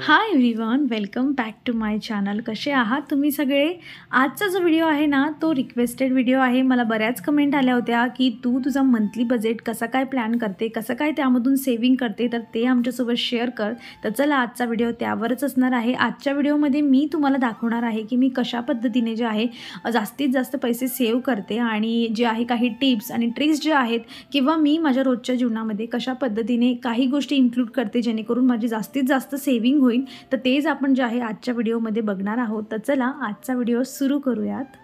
High everyone, welcome back to my channel. कसे आहात तुम्ही सगळे? आजचा जो व्हिडिओ आहे ना, तो रिक्वेस्टेड व्हिडिओ आहे. मला बऱ्याच कमेंट आल्या होत्या की तू तुझा मंथली बजेट कसा काय प्लॅन करते, कसं काय त्यामधून सेव्हिंग करते, तर ते आमच्यासोबत शेअर कर. तर चला, आजचा व्हिडिओ त्यावरच असणार आहे. आजच्या व्हिडिओमध्ये मी तुम्हाला दाखवणार आहे की मी कशा पद्धतीने जे आहे जास्तीत जास्त पैसे सेव्ह करते आणि जे आहे काही टिप्स आणि ट्रिक्स जे आहेत किंवा मी माझ्या रोजच्या जीवनामध्ये कशा पद्धतीने काही गोष्टी इन्क्लूड करते जेणेकरून माझी जास्तीत जास्त सेव्हिंग होईल. तर तेच आपण जे आहे आजच्या व्हिडिओमध्ये बघणार आहोत. तर चला, आजचा व्हिडिओ सुरू करूयात.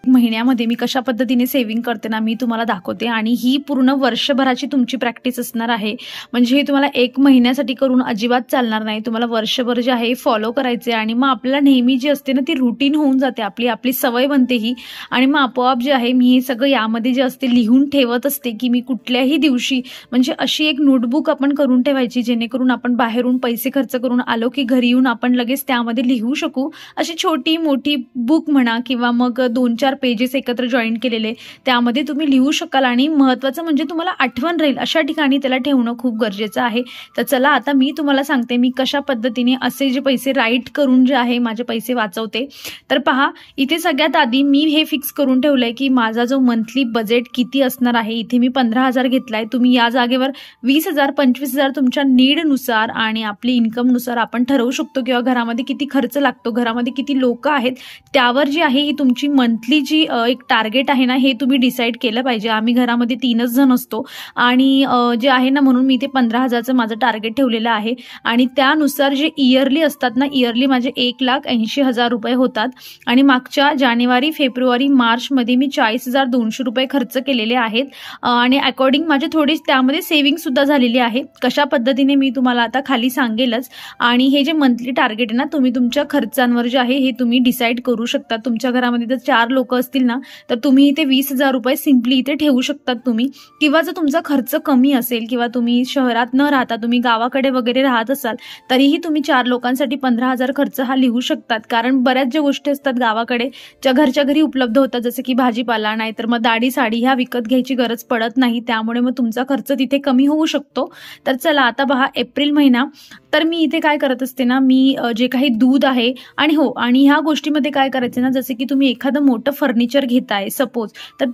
महिन्यामध्ये मी कशा पद्धतीने सेव्हिंग करते ना, मी तुम्हाला दाखवते आणि ही पूर्ण वर्षभराची तुमची प्रॅक्टिस असणार आहे. म्हणजे हे तुम्हाला एक महिन्यासाठी करून अजिबात चालणार नाही. तुम्हाला वर्षभर जे आहे फॉलो करायचे आणि मग आपल्याला नेहमी जी असते ना ती रुटीन होऊन जाते, आपली सवय बनते ही. आणि मग आपोआप जे आहे मी हे सगळं यामध्ये जे असते लिहून ठेवत असते की मी कुठल्याही दिवशी, म्हणजे अशी एक नोटबुक आपण करून ठेवायची जेणेकरून आपण बाहेरून पैसे खर्च करून आलो की घरी येऊन आपण लगेच त्यामध्ये लिहू शकू. अशी छोटी मोठी बुक म्हणा किंवा मग 2-4 पेजेस एकत्र जॉईन केलेले त्यामध्ये तुम्ही लिहू शकाल. आणि महत्त्वाचं म्हणजे तुम्हाला आठवण राहील अशा ठिकाणी त्याला ठेवणं खूप गरजेचं आहे. तर चला, आता मी तुम्हाला सांगते मी कशा पद्धतीने असे जे पैसे राईट करून जे आहे माझे पैसे वाचवते. तर पहा, इथे सगळ्यात आधी मी हे फिक्स करून ठेवलंय की माझा जो मंथली बजेट किती असणार आहे. इथे मी 15,000 घेतलाय. तुम्ही या जागेवर 20,000 25,000 तुमच्या नीडनुसार आणि आपली इन्कमनुसार आपण ठरवू शकतो किंवा घरामध्ये किती खर्च लागतो, घरामध्ये किती लोक आहेत त्यावर जी आहे ही तुमची मंथली जी एक टार्गेट आहे ना, हे तुम्ही डिसाईड केलं पाहिजे. आम्ही घरामध्ये 3च जण असतो आणि जे आहे ना, म्हणून मी ते 15,000चं माझं टार्गेट ठेवलेलं आहे. आणि त्यानुसार जे इयरली असतात ना, इयरली माझे 1,80,000 रुपये होतात. आणि मागच्या जानेवारी फेब्रुवारी मार्चमध्ये मी 40,200 रुपये खर्च केलेले आहेत. आणि अकॉर्डिंग माझे थोडी त्यामध्ये सेव्हिंग सुद्धा झालेली आहे. कशा पद्धतीने मी तुम्हाला आता खाली सांगेलच. आणि हे जे मंथली टार्गेट आहे ना, तुम्ही तुमच्या खर्चांवर जे आहे हे तुम्ही डिसाईड करू शकता. तुमच्या घरामध्ये जर 4 लोक असतील ना, तर तुम्ही इथे 20,000 रुपये सिम्पली इथे ठेवू शकतात तुम्ही. किंवा जर तुमचा खर्च कमी असेल किंवा तुम्ही शहरात न राहता तुम्ही गावाकडे वगैरे राहत असाल तरीही तुम्ही 4 लोकांसाठी 15,000 खर्च हा लिहू शकतात. कारण बऱ्याच ज्या गोष्टी असतात गावाकडे ज्या घरच्या घरी उपलब्ध होतात, जसं की भाजीपाला, नाहीतर मग दाढी साडी ह्या विकत घ्यायची गरज पडत नाही. त्यामुळे मग तुमचा खर्च तिथे कमी होऊ शकतो. तर चला, आता पहा एप्रिल महिना. तर मी इथे काय करत असते ना, मी जे काही दूध आहे आणि आणि ह्या गोष्टीमध्ये काय करायचं ना, जसे की तुम्ही एखादं मोठं फर्निचर घेताय सपोज, तर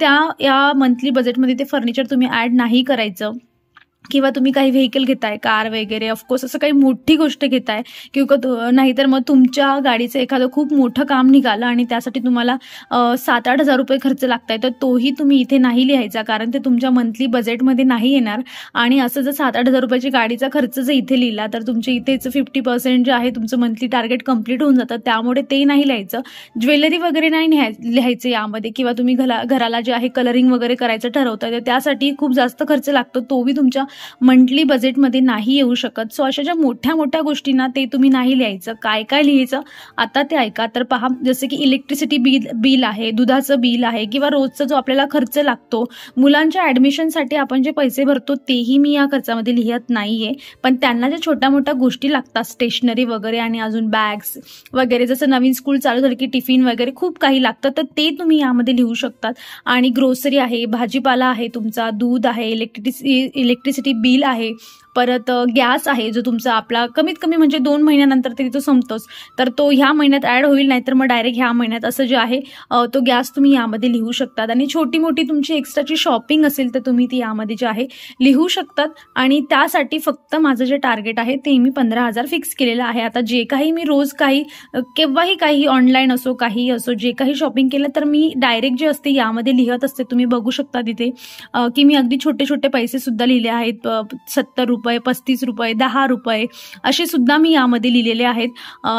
या मंथली बजेटमध्ये ते फर्निचर तुम्ही ऍड नाही करायचं. किंवा तुम्ही काही व्हेकल घेताय, कार वगैरे, ऑफकोर्स असं काही मोठी गोष्ट घेताय किंवा नाहीतर मग तुमच्या गाडीचं एखादं खूप मोठं काम निघालं आणि त्यासाठी तुम्हाला 7-8 हजार रुपये खर्च लागताय, तर तोही तुम्ही इथे नाही लिहायचा, कारण ते तुमच्या मंथली बजेटमध्ये नाही येणार. आणि असं जर 7-8 हजार रुपयाची गाडीचा खर्च जर इथे लिहिला तर तुमच्या इथेच 50% जे आहे तुमचं मंथली टार्गेट कंप्लीट होऊन जातं. त्यामुळे ते नाही लिहायचं. ज्वेलरी वगैरे नाही लिहायचं यामध्ये. किंवा तुम्ही घराला जे आहे कलरिंग वगैरे करायचं ठरवताय तर त्यासाठी खूप जास्त खर्च लागतो, तोही तुमच्या मंथली बजेटमध्ये नाही येऊ शकत. सो अशा ज्या मोठ्या मोठ्या गोष्टींना ते तुम्ही नाही लिहायचं. काय काय लिहायचं आता ते ऐका. तर पहा, जसं की इलेक्ट्रिसिटी बिल आहे, दुधाचं बिल आहे किंवा रोजचा जो आपल्याला खर्च लागतो, मुलांच्या ऍडमिशनसाठी आपण जे पैसे भरतो तेही मी या खर्चामध्ये लिहत नाहीये. पण त्यांना ज्या छोट्या मोठ्या गोष्टी लागतात, स्टेशनरी वगैरे आणि अजून बॅग्स वगैरे, जसं नवीन स्कूल चालू झालं की टिफिन वगैरे खूप काही लागतं, तर ते तुम्ही यामध्ये लिहू शकतात. आणि ग्रोसरी आहे, भाजीपाला आहे, तुमचा दूध आहे, इलेक्ट्रिसिटी बिल आहे, परत गॅस आहे जो तुमचा आपला कमीत कमी म्हणजे 2 महिन्यानंतर तरी तो संपतोच, तर तो ह्या महिन्यात ऍड होईल, नाहीतर मग डायरेक्ट ह्या महिन्यात असं जे आहे तो गॅस तुम्ही यामध्ये लिहू शकतात. आणि छोटी मोठी तुमची एक्स्ट्राची शॉपिंग असेल तर तुम्ही ती यामध्ये जे आहे लिहू शकतात. आणि त्यासाठी फक्त माझं जे टार्गेट आहे ते मी 15,000 फिक्स केलेलं आहे. आता जे काही मी रोज केव्हाही काही ऑनलाईन असो काही असो जे काही शॉपिंग केलं तर मी डायरेक्ट जे असते यामध्ये लिहत असते. तुम्ही बघू शकता तिथे की मी अगदी छोटे छोटे पैसे सुद्धा लिहिले आहेत. 70 रुपये, 35 रुपये, 10 रुपये असे सुद्धा मी यामध्ये लिहिलेले आहेत.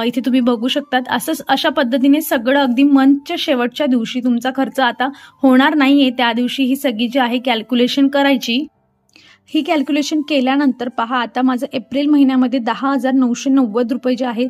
इथे तुम्ही बघू शकतात. अशा पद्धतीने सगळं अगदी मंथच्या शेवटच्या दिवशी तुमचा खर्च आता होणार नाहीये, त्या दिवशी ही सगळी जी आहे कॅल्क्युलेशन करायची. ही कॅल्क्युलेशन केल्यानंतर पहा, आता माझं एप्रिल महिन्यामध्ये 10,990 रुपये जे आहे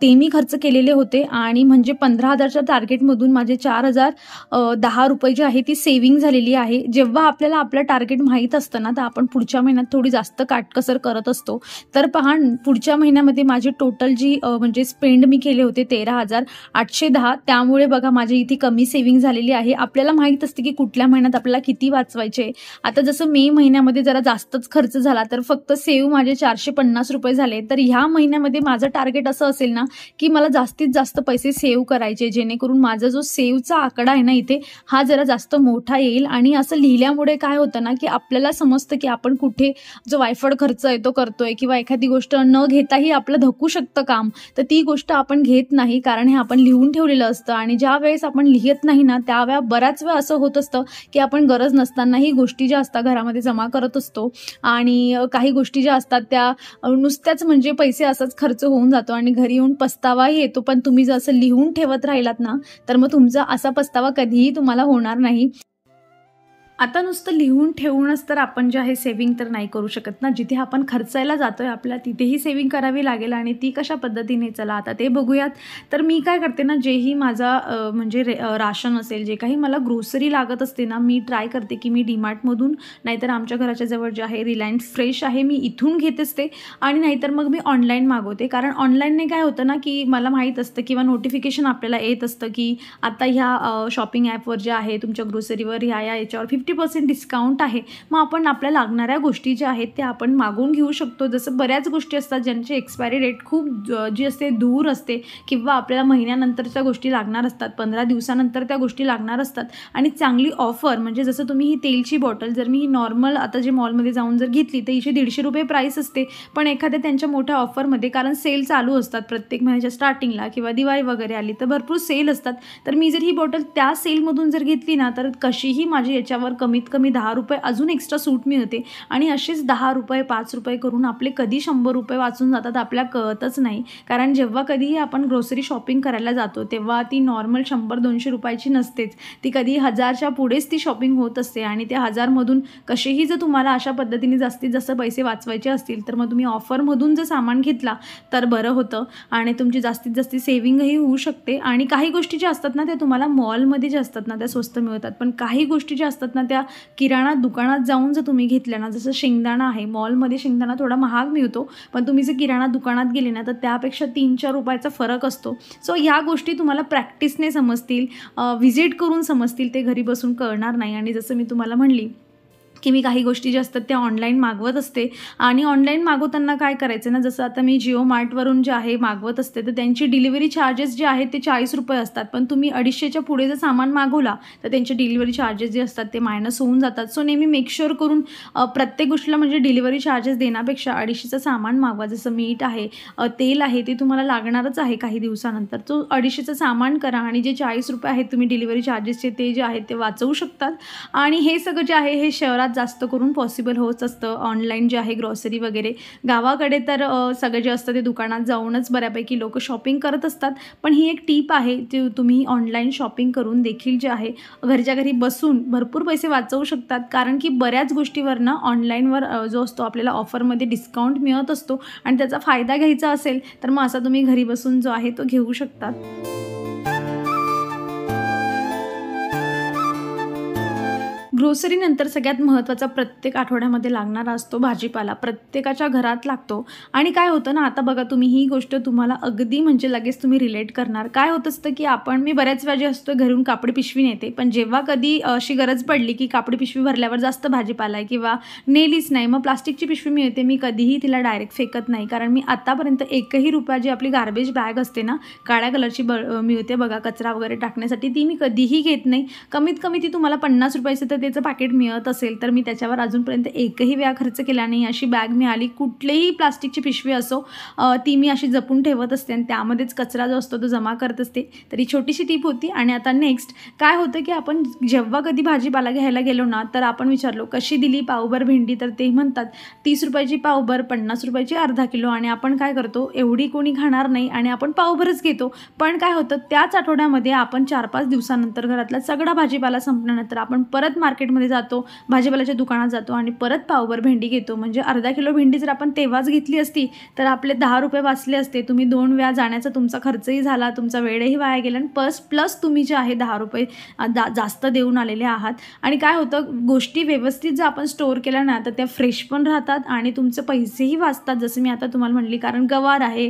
ते मी खर्च केलेले होते. आणि म्हणजे 15,000च्या टार्गेटमधून माझे 4,010 रुपये जे आहे ती सेव्हिंग झालेली आहे. जेव्हा आपल्याला आपलं टार्गेट माहीत असतं ना, तर आपण पुढच्या महिन्यात थोडी जास्त काटकसर करत असतो. तर पहा, पुढच्या महिन्यामध्ये माझी टोटल जी म्हणजे स्पेंड मी केले होते 13,810. त्यामुळे बघा माझी इथे कमी सेव्हिंग झालेली आहे. आपल्याला माहीत असते की कुठल्या महिन्यात आपल्याला किती वाचवायचे. आता जसं मे महिन्यामध्ये जरा जास्तच खर्च झाला, तर फक्त सेव्ह माझे ₹450 झाले. तर ह्या महिन्यामध्ये माझं टार्गेट असं असेल ना, की मला जास्तीत जास्त पैसे सेव्ह करायचे, जेणेकरून माझा जो सेव्हचा आकडा आहे ना इथे, हा जरा जास्त मोठा येईल. आणि असं लिहिल्यामुळे काय होतं ना, की आपल्याला समजतं की आपण कुठे जो वायफळ खर्च आहे तो करतोय, किंवा एखादी गोष्ट न घेताही आपलं धकू शकतं काम, तर ती गोष्ट आपण घेत नाही, कारण हे आपण लिहून ठेवलेलं असतं. आणि ज्या वेळेस आपण लिहित नाही ना, त्यावेळा बऱ्याच वेळा असं होत असतं की आपण गरज नसतानाही गोष्टी ज्या असतात घरामध्ये जमा करत असतो, आणि काही गोष्टी ज्या असतात त्या नुसत्याच म्हणजे पैसे असंच खर्च होऊन जातो आणि घरी येऊन पस्तावाही येतो. पण तुम्ही जर असं लिहून ठेवत राहिलात ना, तर मग तुमचा असा पस्तावा कधीही तुम्हाला होणार नाही. आता नुसतं लिहून ठेवूनच तर आपण जे आहे सेव्हिंग तर नाही करू शकत ना. जिथे आपण खर्चायला जातोय आपल्याला तिथेही सेव्हिंग करावी लागेल, आणि ती कशा पद्धतीने, चला आता ते बघूयात. तर मी काय करते ना, जेही माझा म्हणजे राशन असेल, जे काही मला ग्रोसरी लागत असते ना, मी ट्राय करते की मी डीमार्टमधून, नाहीतर आमच्या घराच्या जवळ जे आहे रिलायन्स फ्रेश आहे, मी इथून घेत असते. आणि नाहीतर मग मी ऑनलाईन मागवते, कारण ऑनलाईनने काय होतं ना, की मला माहीत असतं किंवा नोटिफिकेशन आपल्याला येत असतं की आता ह्या शॉपिंग ॲपवर जे आहे तुमच्या ग्रोसरीवर ह्या याच्यावर 50% डिस्काउंट आहे. मग आपण आपल्या लागणाऱ्या गोष्टी ज्या आहेत त्या आपण मागवून घेऊ शकतो. जसं बऱ्याच गोष्टी असतात ज्यांची एक्सपायरी डेट खूप जी असते दूर असते, किंवा आपल्याला महिन्यानंतरच्या गोष्टी लागणार असतात, 15 दिवसानंतर त्या गोष्टी लागणार असतात. आणि चांगली ऑफर म्हणजे जसं तुम्ही ही तेलची बॉटल जर मी ही नॉर्मल आता जे मॉलमध्ये जाऊन जर घेतली तर हिची ₹150 प्राईस असते. पण एखाद्या त्यांच्या मोठ्या ऑफरमध्ये, कारण सेल चालू असतात प्रत्येक महिन्याच्या स्टार्टिंगला, किंवा दिवाळी वगैरे आली तर भरपूर सेल असतात, तर मी जर ही बॉटल त्या सेलमधून जर घेतली ना, तर कशीही माझी याच्यावर कमीत कमी ₹10 अजून एक्स्ट्रा सूट मिळते. आणि असेच ₹10 ₹5 करून आपले कधी ₹100 वाचून जातात आपल्याला कळतच नाही. कारण जेव्हा कधीही आपण ग्रोसरी शॉपिंग करायला जातो तेव्हा ती नॉर्मल ₹100-200 नसतेच, ती कधी 1000च्या पुढेच ती शॉपिंग होत असते. आणि त्या 1000मधून कसेही जर तुम्हाला अशा पद्धतीने जास्तीत जास्त पैसे वाचवायचे असतील, तर मग तुम्ही ऑफरमधून जर सामान घेतला तर बरं होतं, आणि तुमची जास्तीत जास्त सेव्हिंगही होऊ शकते. आणि काही गोष्टी ज्या असतात ना त्या तुम्हाला मॉलमध्ये ज्या असतात ना त्या स्वस्त मिळतात, पण काही गोष्टी ज्या असतात ना त्या किराणा दुकानात जाऊन जर तुम्ही घेतल्या ना, जसं शेंगदाणा आहे, मॉलमध्ये शेंगदाणा थोडा महाग मिळतो, पण तुम्ही जर किराणा दुकानात गेले ना तर त्यापेक्षा ₹3-4 फरक असतो. सो ह्या गोष्टी तुम्हाला प्रॅक्टिसने समजतील, व्हिजिट करून समजतील, ते घरी बसून कळणार नाही. आणि जसं मी तुम्हाला म्हणली की मी काही गोष्टी ज्या असतात त्या ऑनलाईन मागवत असते. आणि ऑनलाईन मागवताना काय करायचं ना, जसं आता मी जिओ मार्टवरून जे आहे मागवत असते, तर त्यांची डिलिव्हरी चार्जेस जे आहेत ते ₹40 असतात. पण तुम्ही 250च्या पुढे जर सामान मागवला तर त्यांचे डिलिव्हरी चार्जेस जे असतात ते मायनस होऊन जातात. सो नेहमी मेक शुअर करून प्रत्येक गोष्टीला म्हणजे डिलिव्हरी चार्जेस देण्यापेक्षा 250चं सामान मागवा. जसं मीठ आहे, तेल आहे, ते तुम्हाला लागणारच आहे काही दिवसानंतर, तो 250चं सामान करा, आणि जे ₹40 आहेत तुम्ही डिलिव्हरी चार्जेसचे ते जे आहेत ते वाचवू शकतात. आणि हे सगळं जे आहे हे शहरात जास्त करून पॉसिबल होत असतं, ऑनलाईन जे आहे ग्रॉसरी वगैरे. गावाकडे तर सगळं जे असतं ते दुकानात जाऊनच बऱ्यापैकी लोक शॉपिंग करत असतात. पण ही एक टीप आहे जी तुम्ही ऑनलाईन शॉपिंग करून देखील जे आहे घरच्या घरी बसून भरपूर पैसे वाचवू शकतात. कारण की बऱ्याच गोष्टीवर ना ऑनलाईनवर जो असतो आपल्याला ऑफरमध्ये डिस्काउंट मिळत असतो, आणि त्याचा फायदा घ्यायचा असेल तर मग असा तुम्ही घरी बसून जो आहे तो घेऊ शकतात. ग्रोसरीनंतर सगळ्यात महत्त्वाचा प्रत्येक आठवड्यामध्ये लागणारा असतो भाजीपाला. प्रत्येकाच्या घरात लागतो. आणि काय होतं ना, आता बघा तुम्ही ही गोष्ट तुम्हाला अगदी म्हणजे लगेच तुम्ही रिलेट करणार. काय होत असतं की मी बऱ्याच वेळा जे असतो घरून कापडी पिशवी नेते, पण जेव्हा कधी अशी गरज पडली की कापडी पिशवी भरल्यावर जास्त भाजीपाला आहे किंवा नेलीच नाही, मग प्लास्टिकची पिशवी मिळते, मी कधीही तिला डायरेक्ट फेकत नाही. कारण मी आतापर्यंत एकही रुपया जी आपली गार्बेज बॅग असते ना, काळ्या कलरची मिळते बघा कचरा वगैरे टाकण्यासाठी, ती मी कधीही घेत नाही. कमीत कमी ती तुम्हाला ₹50 तर त्याचं पॅकेट मिळत असेल तर मी त्याच्यावर अजूनपर्यंत एकही वेळा खर्च केला नाही. अशी बॅग मिळाली, कुठलीही प्लास्टिकची पिशवी असो, ती मी अशी जपून ठेवत असते आणि त्यामध्येच कचरा जो असतो तो जमा करत असते. तर ही छोटीशी टीप होती. आणि आता नेक्स्ट काय होतं की आपण जेव्हा कधी भाजीपाला घ्यायला गेलो ना, तर आपण विचारलो कशी दिली पावभर भेंडी, तर ते म्हणतात ₹30ची पावभर, ₹50ची अर्धा किलो. आणि आपण काय करतो, एवढी कोणी खाणार नाही आणि आपण पावभरच घेतो. पण काय होतं, त्याच आठवड्यामध्ये आपण 4-5 दिवसानंतर घरातला सगळा भाजीपाला संपल्यानंतर आपण परत मार्केटमध्ये जातो, भाजीपाल्याच्या दुकानात जातो आणि परत पावभर भेंडी घेतो. म्हणजे अर्धा किलो भेंडी जर आपण तेव्हाच घेतली असती तर आपले ₹10 वाचले असते. तुम्ही 2 वेळा जाण्याचा तुमचा खर्चही झाला, तुमचा वेळही वाया गेला आणि प्लस तुम्ही जे आहे ₹10 जास्त देऊन आलेले आहात. आणि काय होतं, गोष्टी व्यवस्थित जर आपण स्टोअर केल्या ना तर त्या फ्रेश पण राहतात आणि तुमचे पैसेही वाचतात. जसं मी आता तुम्हाला म्हणली, कारण गवार आहे,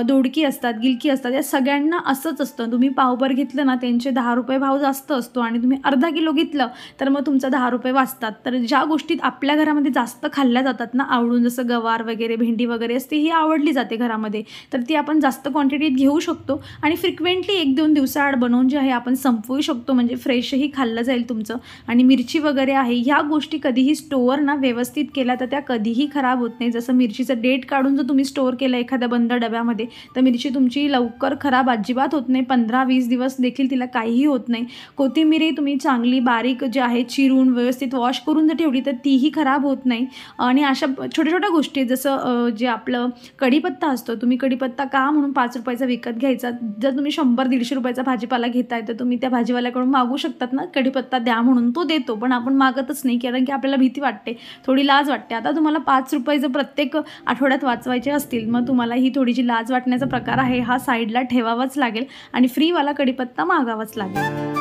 दोडकी असतात, गिलकी असतात, या सगळ्यांना असंच असतं. तुम्ही पावभर घेतलं ना त्यांचे ₹10 भाव जास्त असतो आणि तुम्ही अर्धा किलो घेतलं तर मग तुमचा 10 रुपये वाचतात. तर ज्या गोष्टी आपल्या घरामध्ये जास्त खाल्ल्या जातात ना आवडून, जसं गवार वगैरे, भेंडी वगैरे असते, ही आवडली जाते घरामध्ये, तर ती आपण जास्त क्वांटिटीत घेऊ शकतो आणि फ्रिक्वेंटली 1-2 दिवसाआड बनवून जे आहे आपण संपवू शकतो, म्हणजे फ्रेशही खाल्लं जाईल तुमचं. आणि मिरची वगैरे आहे, ह्या गोष्टी कधीही स्टोअर ना व्यवस्थित केल्या तर त्या कधीही खराब होत नाही. जसं मिरचीचं डेट काढून जर तुम्ही स्टोअर केलं एखाद्या बंद डब्यामध्ये, तर मिरची तुमची लवकर खराब अजिबात होत नाही. 15-20 दिवस देखील तिला काहीही होत नाही. कोथिंबीरही तुम्ही चांगली बारीक जे आहे चिरून व्यवस्थित वॉश करून जर ठेवली तर तीही खराब होत नाही. आणि अशा छोट्या छोट्या गोष्टी, जसं जे आपलं कढीपत्ता असतो, तुम्ही कढीपत्ता का म्हणून 5 रुपयाचा विकत घ्यायचा, जर तुम्ही 100-150 रुपयाचा भाजीपाला घेताय तर तुम्ही त्या भाजीवाल्याकडून मागू शकतात ना कढीपत्ता द्या म्हणून, तो देतो. पण आपण मागतच नाही, कारण की आपल्याला भीती वाटते, थोडी लाज वाटते. आता तुम्हाला 5 रुपये जर प्रत्येक आठवड्यात वाचवायचे असतील, मग तुम्हाला ही थोडीशी लाज वाटण्याचा प्रकार आहे हा साईडला ठेवावाच लागेल आणि फ्रीवाला कढीपत्ता मागावाच लागेल.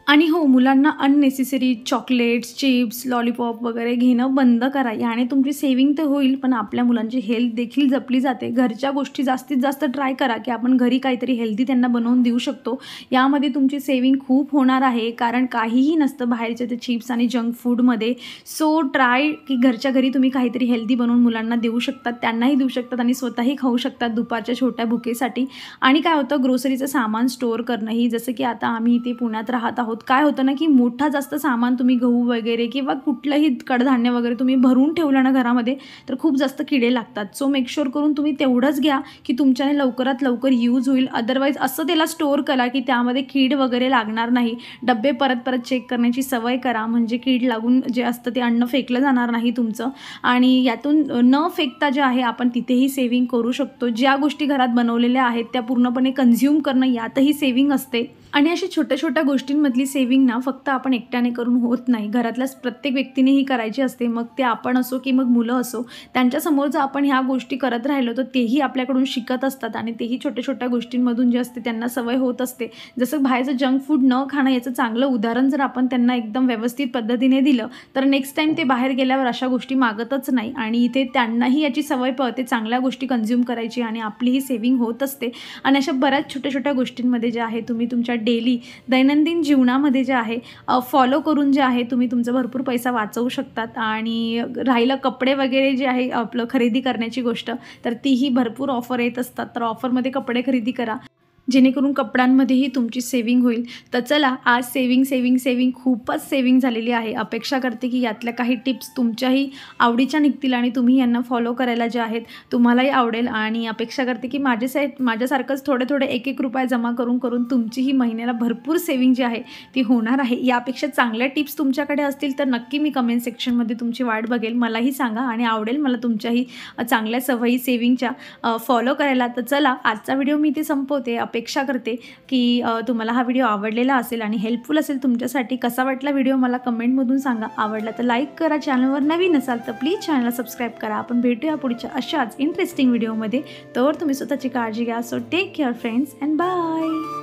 आणि हो, मुलांना अननेसेसरी चॉकलेट्स, चिप्स, लॉलीपॉप वगैरे घेणं बंद करा. याने तुमची सेविंग तर होईल, पण आपल्या मुलांची हेल्थ देखील जपली जाते. घरच्या गोष्टी जास्तीत जास्त ट्राय करा की आपण घरी काहीतरी हेल्दी त्यांना बनवून देऊ शकतो. यामध्ये तुमची सेविंग खूप होणार आहे, कारण काहीही नसतं बाहेरचे ते चिप्स आणि जंक फूडमध्ये. सो ट्राय की घरच्या घरी तुम्ही काहीतरी हेल्दी बनवून मुलांना देऊ शकतात, त्यांनाही देऊ शकतात आणि स्वतःही खाऊ शकतात दुपारच्या छोट्या भुकेसाठी. आणि काय होतं, ग्रोसरीचं सामान स्टोअर करणंही, जसं की आता आम्ही इथे पुण्यात राहत आहोत, काय होतं ना की मोठा जास्त सामान तुम्ही गहू वगैरे किंवा कुठलंही कडधान्य वगैरे तुम्ही भरून ठेवलं ना घरामध्ये, तर खूप जास्त किडे लागतात. सो मेक शुअर करून तुम्ही तेवढंच घ्या की तुमच्याने लवकरात लवकर यूज होईल. अदरवाईज असं त्याला स्टोअर करा की त्यामध्ये कीड वगैरे लागणार नाही. डब्बे परत परत चेक करण्याची सवय करा, म्हणजे कीड लागून जे असतं ते अन्न फेकलं जाणार नाही तुमचं. आणि यातून न फेकता जे आहे आपण तिथेही सेविंग करू शकतो. ज्या गोष्टी घरात बनवलेल्या आहेत त्या पूर्णपणे कन्झ्युम करणं, यातही सेविंग असते. आणि अशा छोट्या छोट्या गोष्टींमधली सेविंग ना फक्त आपण एकट्याने करून होत नाही, घरातल्या प्रत्येक व्यक्तीनेही करायची असते. मग ते आपण असो की मग मुलं असो, त्यांच्यासमोर जर आपण ह्या गोष्टी करत राहिलो तर तेही आपल्याकडून शिकत असतात आणि तेही छोट्या छोट्या गोष्टींमधून जे असते त्यांना सवय होत असते. जसं बाहेरचं जंक फूड न खाणं याचं चांगलं उदाहरण जर आपण त्यांना एकदम व्यवस्थित पद्धतीने दिलं तर नेक्स्ट टाईम ते बाहेर गेल्यावर अशा गोष्टी मागतच नाही आणि इथे त्यांनाही याची सवय पडते चांगल्या गोष्टी कन्झ्युम करायची आणि आपलीही सेविंग होत असते. आणि अशा बऱ्याच छोट्या छोट्या गोष्टींमध्ये जे आहे तुम्ही तुमच्या डेली दैनंदिन जीवनामध्ये जे आहे फॉलो करून जे आहे तुम्ही तुमचा भरपूर पैसा वाचवू शकतात. आणि राहिलं कपडे वगैरे जे आहे आपलं खरेदी करण्याची गोष्ट, तर तीही भरपूर ऑफर येत असतात, तर ऑफरमध्ये कपडे खरेदी करा जेणेकरून कपड्यांमध्येही तुमची सेविंग होईल. तर चला, आज सेविंग खूपच सेविंग झालेली आहे. अपेक्षा करते की यातल्या काही टिप्स तुमच्याही आवडीच्या निघतील आणि तुम्ही यांना फॉलो करायला जे आहेत तुम्हालाही आवडेल. आणि अपेक्षा करते की माझ्यासारखंच थोडे 1-1 रुपये जमा करून तुमचीही महिन्याला भरपूर सेविंग जी आहे ती होणार आहे. यापेक्षा चांगल्या टिप्स तुमच्याकडे असतील तर नक्की मी कमेंट सेक्शनमध्ये तुमची वाट बघेल. मलाही सांगा आणि आवडेल मला तुमच्याही चांगल्या सवयी सेविंगच्या फॉलो करायला. तर चला, आजचा व्हिडिओ मी इथे संपवते. अपेक्षा करते की तुम्हाला हा व्हिडिओ आवडलेला असेल आणि हेल्पफुल असेल तुमच्यासाठी. कसा वाटला व्हिडिओ मला कमेंटमधून सांगा. आवडला तर लाईक करा, चॅनलवर नवीन असाल तर प्लीज चॅनलला सबस्क्राईब करा. आपण भेटूया पुढच्या अशाच इंटरेस्टिंग व्हिडिओमध्ये. तर तुम्ही स्वतःची काळजी घ्या. So take care friends and bye.